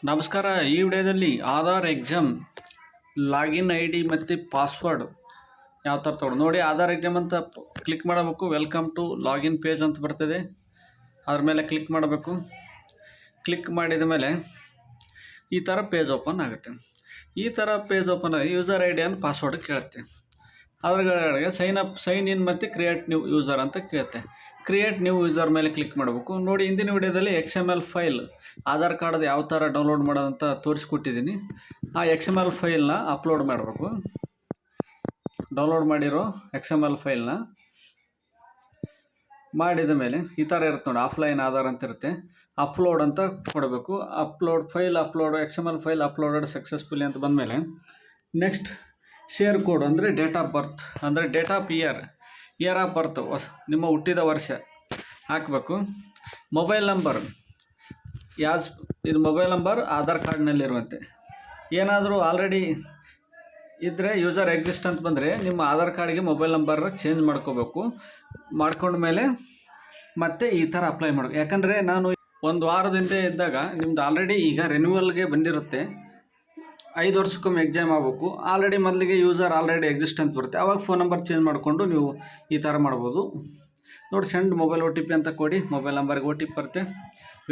ನಮಸ್ಕಾರ. ಈ ವಿಡಿಯೋದಲ್ಲಿ Aadhaar exam login I D ಮತ್ತು ಪಾಸ್ವರ್ಡ್ ಯಾವ ಥರ ತೊಗೊಂಡು ನೋಡಿ. ಆಧಾರ್ ಎಕ್ಸಾಮ್ ಅಂತ ಕ್ಲಿಕ್ ಮಾಡಬೇಕು. ವೆಲ್ಕಮ್ ಟು ಲಾಗಿನ್ ಪೇಜ್ ಅಂತ ಬರ್ತದೆ. ಅದ್ರ ಮೇಲೆ ಕ್ಲಿಕ್ ಮಾಡಬೇಕು. ಕ್ಲಿಕ್ ಮಾಡಿದ ಮೇಲೆ ಈ ಥರ ಪೇಜ್ ಓಪನ್ ಆಗುತ್ತೆ. ಈ ಥರ ಪೇಜ್ ಓಪನ್ ಆಗಿ user I D and password ಕೇಳುತ್ತೆ. ಅದ್ರೊಳಗೆ ಸೈನ್ ಇನ್ ಮತ್ತು ಕ್ರಿಯೇಟ್ ನ್ಯೂ ಯೂಸರ್ ಅಂತ ಕೇಳುತ್ತೆ. ಕ್ರಿಯೇಟ್ ನ್ಯೂ ಯೂಸರ್ ಮೇಲೆ ಕ್ಲಿಕ್ ಮಾಡಬೇಕು. ನೋಡಿ, ಹಿಂದಿನ ವಿಡಿಯೋದಲ್ಲಿ XML ಫೈಲ್ ಆಧಾರ್ ಕಾರ್ಡ್ ಯಾವ ಥರ ಡೌನ್ಲೋಡ್ ಮಾಡೋದಂತ ತೋರಿಸ್ಕೊಟ್ಟಿದ್ದೀನಿ. ಆ XML ಫೈಲ್ನ ಅಪ್ಲೋಡ್ ಮಾಡಬೇಕು. ಡೌನ್ಲೋಡ್ ಮಾಡಿರೋ XML ಫೈಲ್ನ ಮಾಡಿದ ಮೇಲೆ ಈ ಥರ ಇರುತ್ತೆ ನೋಡಿ, ಆಫ್ಲೈನ್ ಆಧಾರ್ ಅಂತ ಇರುತ್ತೆ. ಅಪ್ಲೋಡ್ ಅಂತ ಕೊಡಬೇಕು. Upload XML file uploaded successfully ಅಂತ ಬಂದಮೇಲೆ ನೆಕ್ಸ್ಟ್ ಶೇರ್ ಕೋಡ್ ಅಂದರೆ ಡೇಟ್ ಆಫ್ ಬರ್ತ್ ಅಂದರೆ date of year of birth ನಿಮ್ಮ ಹುಟ್ಟಿದ ವರ್ಷ ಹಾಕಬೇಕು. ಮೊಬೈಲ್ ನಂಬರ್ ಇದು ಮೊಬೈಲ್ ನಂಬರ್ ಆಧಾರ್ ಕಾರ್ಡ್ನಲ್ಲಿರುವಂತೆ. ಏನಾದರೂ ಆಲ್ರೆಡಿ ಇದ್ದರೆ ಯೂಸರ್ ಎಕ್ಸಿಸ್ಟ್ ಅಂತ ಬಂದರೆ ನಿಮ್ಮ ಆಧಾರ್ ಕಾರ್ಡ್ಗೆ ಮೊಬೈಲ್ ನಂಬರ್ ಚೇಂಜ್ ಮಾಡ್ಕೋಬೇಕು. ಮಾಡ್ಕೊಂಡ್ಮೇಲೆ ಮತ್ತೆ ಈ ಥರ ಅಪ್ಲೈ ಮಾಡಬೇಕು. ಯಾಕಂದರೆ ನಾನು ಒಂದು ವಾರದಿಂದ ಇದ್ದಾಗ ನಿಮ್ದು ಆಲ್ರೆಡಿ ಈಗ ರಿನ್ಯೂವಲ್ಗೆ ಬಂದಿರುತ್ತೆ. 5 ವರ್ಷಕ್ಕೊಮ್ಮೆ ಎಕ್ಸಾಮ್ ಆಗಬೇಕು. ಆಲ್ರೆಡಿ ಮೊದಲಿಗೆ ಯೂಸರ್ ಆಲ್ರೆಡಿ ಎಕ್ಸಿಸ್ಟ್ ಅಂತ ಬರುತ್ತೆ. ಆವಾಗ ಫೋನ್ ನಂಬರ್ ಚೇಂಜ್ ಮಾಡಿಕೊಂಡು ನೀವು ಈ ಥರ ಮಾಡ್ಬೋದು. ನೋಡಿ, ಸೆಂಡ್ ಮೊಬೈಲ್ OTP ಅಂತ ಕೊಡಿ. ಮೊಬೈಲ್ ನಂಬರ್ಗೆ OTP ಬರುತ್ತೆ.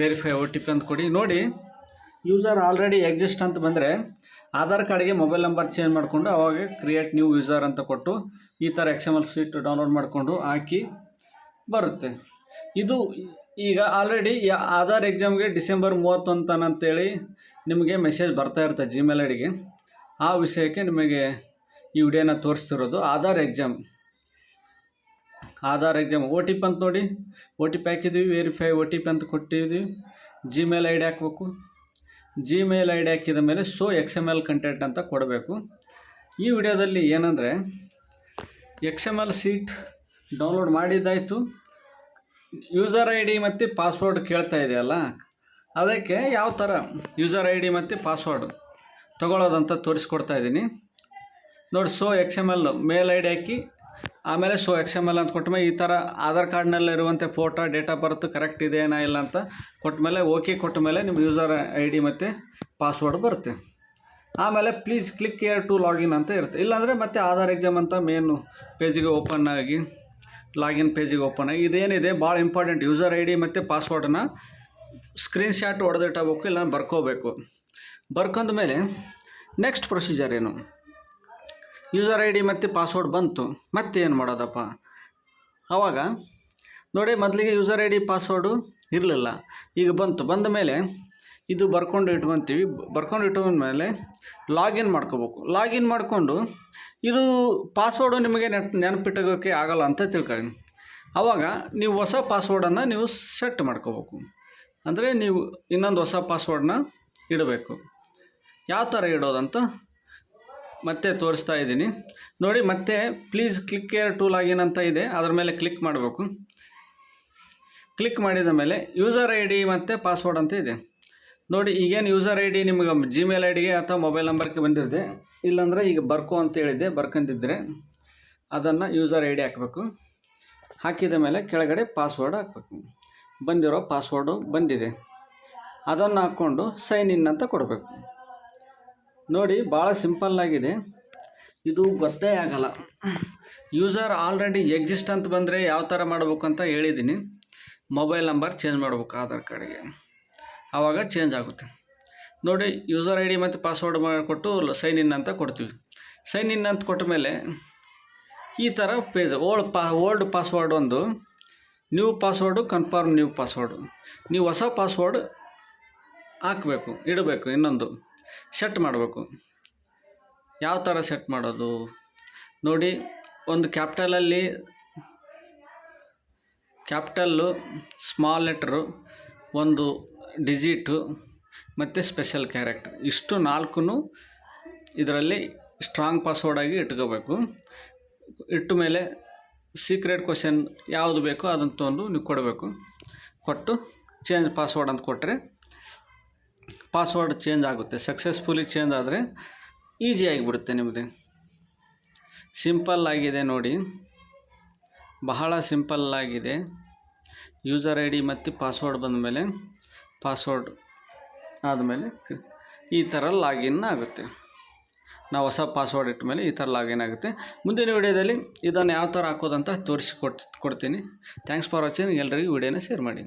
ವೆರಿಫೈ OTP ಅಂತ ಕೊಡಿ. ನೋಡಿ, ಯೂಸರ್ ಆಲ್ರೆಡಿ ಎಕ್ಸಿಸ್ಟ್ ಅಂತ ಬಂದರೆ ಆಧಾರ್ ಕಾರ್ಡ್ಗೆ ಮೊಬೈಲ್ ನಂಬರ್ ಚೇಂಜ್ ಮಾಡಿಕೊಂಡು ಅವಾಗ ಕ್ರಿಯೇಟ್ ನ್ಯೂ ಯೂಸರ್ ಅಂತ ಕೊಟ್ಟು ಈ ಥರ XML ಶೀಟ್ ಡೌನ್ಲೋಡ್ ಮಾಡಿಕೊಂಡು ಹಾಕಿ ಬರುತ್ತೆ. ಇದು ಈಗ ಆಲ್ರೆಡಿ ಆಧಾರ್ ಎಕ್ಸಾಮ್ಗೆ ಡಿಸೆಂಬರ್ 31 ಅಂತೇಳಿ ನಿಮಗೆ ಮೆಸೇಜ್ ಬರ್ತಾ ಇರುತ್ತೆ Gmail ಐಡಿಗೆ. ಆ ವಿಷಯಕ್ಕೆ ನಿಮಗೆ ಈ ವಿಡಿಯೋನ ತೋರಿಸ್ತಿರೋದು. ಆಧಾರ್ ಎಕ್ಸಾಮ್ OTP ಅಂತ ನೋಡಿ, OTP ಹಾಕಿದ್ದೀವಿ. ವೆರಿಫೈ OTP ಅಂತ ಕೊಟ್ಟಿದ್ದೀವಿ. Gmail ID ಹಾಕಬೇಕು. Gmail ID ಹಾಕಿದ ಮೇಲೆ XML ಕಂಟೆಂಟ್ ಅಂತ ಕೊಡಬೇಕು. ಈ ವಿಡಿಯೋದಲ್ಲಿ ಏನಂದರೆ XML ಶೀಟ್ ಡೌನ್ಲೋಡ್ ಮಾಡಿದ್ದಾಯಿತು. ಯೂಸರ್ ಐ ಡಿ ಮತ್ತು ಪಾಸ್ವರ್ಡ್ ಕೇಳ್ತಾ ಇದೆಯಲ್ಲ, ಅದಕ್ಕೆ ಯಾವ ಥರ ಯೂಸರ್ ಐ ಡಿ ಮತ್ತು ಪಾಸ್ವರ್ಡ್ ತೊಗೊಳ್ಳೋದಂತ ತೋರಿಸ್ಕೊಡ್ತಾ ಇದ್ದೀನಿ ನೋಡಿ. XML ಮೇಲ್ ಐ ಡಿ ಹಾಕಿ ಆಮೇಲೆ XML ಅಂತ ಕೊಟ್ಟ ಮೇಲೆ ಈ ಥರ ಆಧಾರ್ ಕಾರ್ಡ್ನಲ್ಲಿರುವಂಥ photo, date of birth correct ಇದೆಯಾ ಇಲ್ಲ ಅಂತ ಕೊಟ್ಟ ಮೇಲೆ ಓಕೆ ಕೊಟ್ಟ ಮೇಲೆ ನಿಮ್ಮ ಯೂಸರ್ ಐ ಡಿ ಮತ್ತು ಪಾಸ್ವರ್ಡ್ ಬರುತ್ತೆ. ಆಮೇಲೆ please click here to login ಅಂತ ಇರುತ್ತೆ. ಇಲ್ಲಾಂದರೆ ಮತ್ತೆ ಆಧಾರ್ ಎಕ್ಸಾಮ್ ಅಂತ ಮೇನು ಪೇಜಿಗೆ ಓಪನ್ ಆಗಿ ಲಾಗಿನ್ ಪೇಜಿಗೆ ಓಪನ್ ಆಗಿ ಇದೇನಿದೆ ಭಾಳ ಇಂಪಾರ್ಟೆಂಟ್. ಯೂಸರ್ ಐ ಡಿ ಮತ್ತು ಪಾಸ್ವರ್ಡನ್ನ ಸ್ಕ್ರೀನ್ಶಾಟ್ ಹೊಡೆದಿಟ್ಟಬೇಕು, ಇಲ್ಲ ಬರ್ಕೋಬೇಕು. ಬರ್ಕೊಂಡ ಮೇಲೆ ನೆಕ್ಸ್ಟ್ ಪ್ರೊಸೀಜರ್ ಏನು? ಯೂಸರ್ ಐ ಡಿ ಮತ್ತು ಪಾಸ್ವರ್ಡ್ ಬಂತು, ಮತ್ತೆ ಏನು ಮಾಡೋದಪ್ಪ? ಆವಾಗ ನೋಡಿ, ಮೊದಲಿಗೆ ಯೂಸರ್ ಐ ಡಿ ಪಾಸ್ವರ್ಡು ಇರಲಿಲ್ಲ, ಈಗ ಬಂದ ಮೇಲೆ ಇದು ಬರ್ಕೊಂಡು ಇಟ್ಕೊತೀವಿ. ಇಟ್ಕೊಂಡ್ಮೇಲೆ ಲಾಗಿನ್ ಮಾಡ್ಕೋಬೇಕು. ಲಾಗಿನ್ ಮಾಡಿಕೊಂಡು ಇದು ಪಾಸ್ವರ್ಡು ನಿಮಗೆ ನೆನಪಿಟ್ಟೋಕ್ಕೆ ಆಗಲ್ಲ ಅಂತ ತಿಳ್ಕೊಳ್ಳಿ. ಆವಾಗ ನೀವು ಹೊಸ ಪಾಸ್ವರ್ಡನ್ನು ನೀವು ಸೆಟ್ ಮಾಡ್ಕೋಬೇಕು. ಅಂದರೆ ನೀವು ಇನ್ನೊಂದು ಹೊಸ ಪಾಸ್ವರ್ಡನ್ನ ಇಡಬೇಕು. ಯಾವ ಥರ ಇಡೋದಂತ ಮತ್ತೆ ತೋರಿಸ್ತಾ ಇದ್ದೀನಿ ನೋಡಿ. ಮತ್ತೆ please click here to login ಅಂತ ಇದೆ, ಅದ್ರ ಮೇಲೆ ಕ್ಲಿಕ್ ಮಾಡಬೇಕು. ಕ್ಲಿಕ್ ಮಾಡಿದ ಮೇಲೆ ಯೂಸರ್ ಐ ಡಿ ಮತ್ತು ಪಾಸ್ವರ್ಡ್ ಅಂತ ಇದೆ ನೋಡಿ. ಈಗೇನು ಯೂಸರ್ ಐ ಡಿ ನಿಮಗೆ Gmail ಐಡಿಗೆ ಅಥವಾ ಮೊಬೈಲ್ ನಂಬರ್ಗೆ ಬಂದಿದೆ. ಇಲ್ಲಾಂದರೆ ಈಗ ಬರ್ಕೋ ಅಂತ ಹೇಳಿದ್ದೆ, ಬರ್ಕೊಂಡಿದ್ದರೆ ಅದನ್ನು ಯೂಸರ್ ಐ ಡಿ ಹಾಕಬೇಕು. ಹಾಕಿದ ಮೇಲೆ ಕೆಳಗಡೆ ಪಾಸ್ವರ್ಡ್ ಹಾಕಬೇಕು. ಬಂದಿರೋ ಪಾಸ್ವರ್ಡು ಬಂದಿದೆ, ಅದನ್ನು ಹಾಕ್ಕೊಂಡು ಸೈನ್ ಇನ್ ಅಂತ ಕೊಡಬೇಕು. ನೋಡಿ, ಭಾಳ ಸಿಂಪಲ್ಲಾಗಿದೆ. ಇದು ಗೊತ್ತೇ ಆಗಲ್ಲ. ಯೂಸರ್ ಆಲ್ರೆಡಿ ಎಕ್ಸಿಸ್ಟ್ ಅಂತ ಬಂದರೆ ಯಾವ ಥರ ಮಾಡಬೇಕು ಅಂತ ಹೇಳಿದ್ದೀನಿ. ಮೊಬೈಲ್ ನಂಬರ್ ಚೇಂಜ್ ಮಾಡಬೇಕು ಆಧಾರ್ ಕಾರ್ಡಿಗೆ, ಆವಾಗ ಚೇಂಜ್ ಆಗುತ್ತೆ ನೋಡಿ. ಯೂಸರ್ ಐ ಡಿ ಮತ್ತು ಪಾಸ್ವರ್ಡ್ ಮಾಡಿಕೊಟ್ಟು ಸೈನ್ ಇನ್ ಅಂತ ಕೊಡ್ತೀವಿ. ಸೈನ್ ಇನ್ ಅಂತ ಕೊಟ್ಟ ಮೇಲೆ ಈ ಥರ ಪೇಜ್ ಓಲ್ಡ್ ಪಾಸ್ವರ್ಡ್ ಒಂದು, new password, confirm new password. ನೀವು ಹೊಸ ಪಾಸ್ವರ್ಡ್ ಹಾಕಬೇಕು, ಇಡಬೇಕು. ಇನ್ನೊಂದು ಸೆಟ್ ಮಾಡಬೇಕು. ಯಾವ ಥರ ಸೆಟ್ ಮಾಡೋದು ನೋಡಿ. ಒಂದು ಕ್ಯಾಪಿಟಲ್ಲು, ಸ್ಮಾಲ್ ಲೆಟ್ರು, ಒಂದು ಡಿಜಿಟು ಮತ್ತು ಸ್ಪೆಷಲ್ ಕ್ಯಾರೆಕ್ಟರ್, ಇಷ್ಟು 4 ಇದರಲ್ಲಿ ಸ್ಟ್ರಾಂಗ್ ಪಾಸ್ವರ್ಡಾಗಿ ಇಟ್ಕೋಬೇಕು. ಇಟ್ಟ ಮೇಲೆ ಸೀಕ್ರೆಟ್ ಕ್ವಶನ್ ಯಾವುದು ಬೇಕೋ ಅದನ್ನು ತೊಗೊಂಡು ನೀವು ಕೊಡಬೇಕು. ಕೊಟ್ಟು ಚೇಂಜ್ ಪಾಸ್ವರ್ಡ್ ಅಂತ ಕೊಟ್ಟರೆ ಪಾಸ್ವರ್ಡ್ ಚೇಂಜ್ ಆಗುತ್ತೆ. ಸಕ್ಸಸ್ಫುಲಿ ಚೇಂಜ್ ಆದರೆ ಈಸಿಯಾಗಿಬಿಡುತ್ತೆ ನಿಮ್ಮದು. ಸಿಂಪಲ್ಲಾಗಿದೆ ನೋಡಿ, ಬಹಳ ಸಿಂಪಲ್ಲಾಗಿದೆ. ಯೂಸರ್ ಐ ಡಿ ಮತ್ತು ಪಾಸ್ವರ್ಡ್ ಬಂದ ಮೇಲೆ ಪಾಸ್ವರ್ಡ್ ಆದಮೇಲೆ ಈ ಥರ ಲಾಗಿನ್ ಆಗುತ್ತೆ. ನಾವು ಹೊಸ ಪಾಸ್ವರ್ಡ್ ಇಟ್ಟ ಮೇಲೆ ಈ ಥರ ಲಾಗಿನ್ ಆಗುತ್ತೆ. ಮುಂದಿನ ವಿಡಿಯೋದಲ್ಲಿ ಇದನ್ನು ಯಾವ ಥರ ಹಾಕೋದಂತ ಕೊಡ್ತೀನಿ. Thanks for watching. ಎಲ್ಲರಿಗೂ ವಿಡಿಯೋನ ಶೇರ್ ಮಾಡಿ.